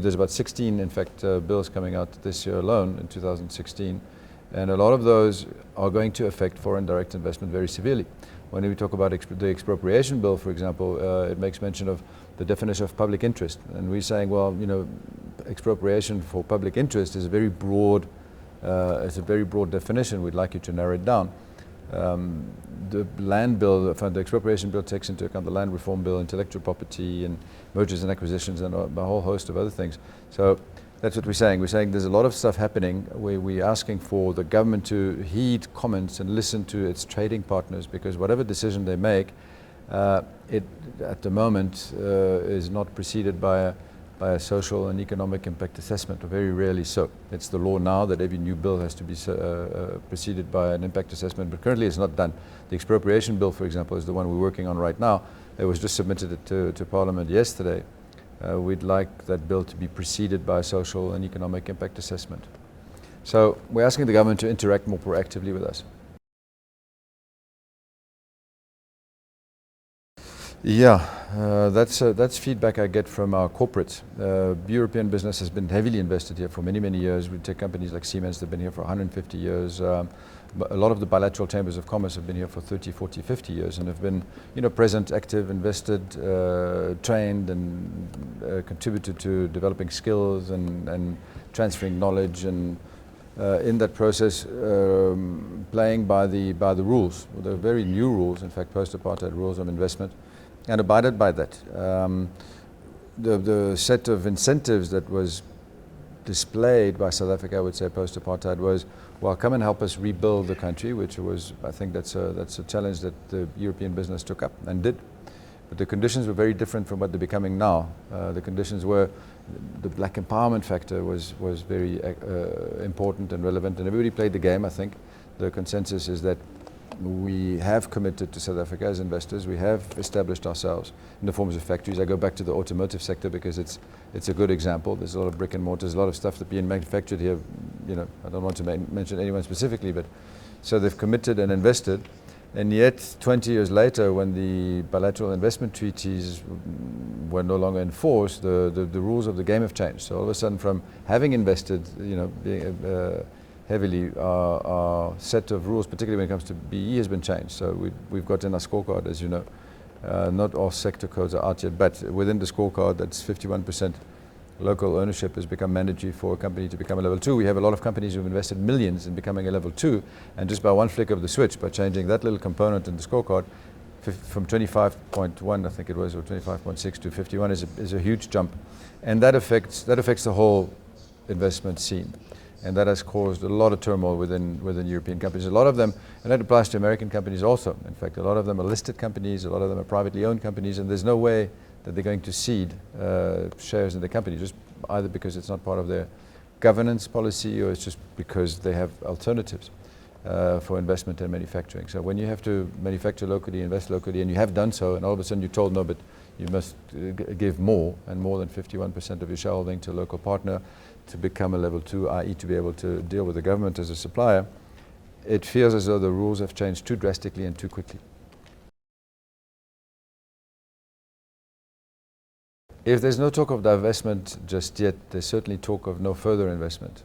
there's about 16, in fact, bills coming out this year alone in 2016. And a lot of those are going to affect foreign direct investment very severely. When we talk about the expropriation bill, for example, it makes mention of the definition of public interest. And we're saying, well, you know, expropriation for public interest is a very broad, definition. We'd like you to narrow it down. The land bill, the expropriation bill takes into account the land reform bill, intellectual property and mergers and acquisitions and a whole host of other things. So that's what we're saying. We're saying there's a lot of stuff happening where we're asking for the government to heed comments and listen to its trading partners, because whatever decision they make, it at the moment is not preceded by a social and economic impact assessment, or very rarely so. It's the law now that every new bill has to be preceded by an impact assessment, but currently it's not done. The expropriation bill, for example, is the one we're working on right now. It was just submitted to Parliament yesterday. We'd like that bill to be preceded by a social and economic impact assessment. So we're asking the government to interact more proactively with us. Yeah, that's feedback I get from our corporates. European business has been heavily invested here for many, many years. We take companies like Siemens that have been here for 150 years. A lot of the bilateral chambers of commerce have been here for 30, 40, 50 years and have been, you know, present, active, invested, trained, and contributed to developing skills and transferring knowledge, and in that process playing by the rules, the very new rules, in fact, post-apartheid rules of investment, and abided by that. The set of incentives that was displayed by South Africa, I would say, post-apartheid was, well, come and help us rebuild the country, which was, I think that's a challenge that the European business took up and did. But the conditions were very different from what they're becoming now. The conditions were, the black empowerment factor was very important and relevant, and everybody played the game, I think. The consensus is that we have committed to South Africa as investors. We have established ourselves in the forms of factories. I go back to the automotive sector because it's a good example. There's a lot of brick and mortar. There's a lot of stuff that's being manufactured here. You know, I don't want to mention anyone specifically, but so they've committed and invested. And yet, 20 years later, when the bilateral investment treaties were no longer enforced, the rules of the game have changed. So all of a sudden, from having invested, you know, heavily, our set of rules, particularly when it comes to BE, has been changed. So we've got in our scorecard, as you know, not all sector codes are out yet, but within the scorecard, that's 51% local ownership has become mandatory for a company to become a level 2. We have a lot of companies who've invested millions in becoming a level 2, and just by one flick of the switch, by changing that little component in the scorecard, from 25.1, I think it was, or 25.6 to 51 is a huge jump. And that affects the whole investment scene. And that has caused a lot of turmoil within European companies. A lot of them, and that applies to American companies also. In fact, a lot of them are listed companies, a lot of them are privately owned companies, and there's no way that they're going to cede shares in the company, just either because it's not part of their governance policy, or it's just because they have alternatives for investment and manufacturing. So when you have to manufacture locally, invest locally, and you have done so, and all of a sudden you're told, no, but you must give more, and more than 51% of your shareholding to a local partner to become a level 2, i.e. to be able to deal with the government as a supplier, it feels as though the rules have changed too drastically and too quickly. If there's no talk of divestment just yet, there's certainly talk of no further investment.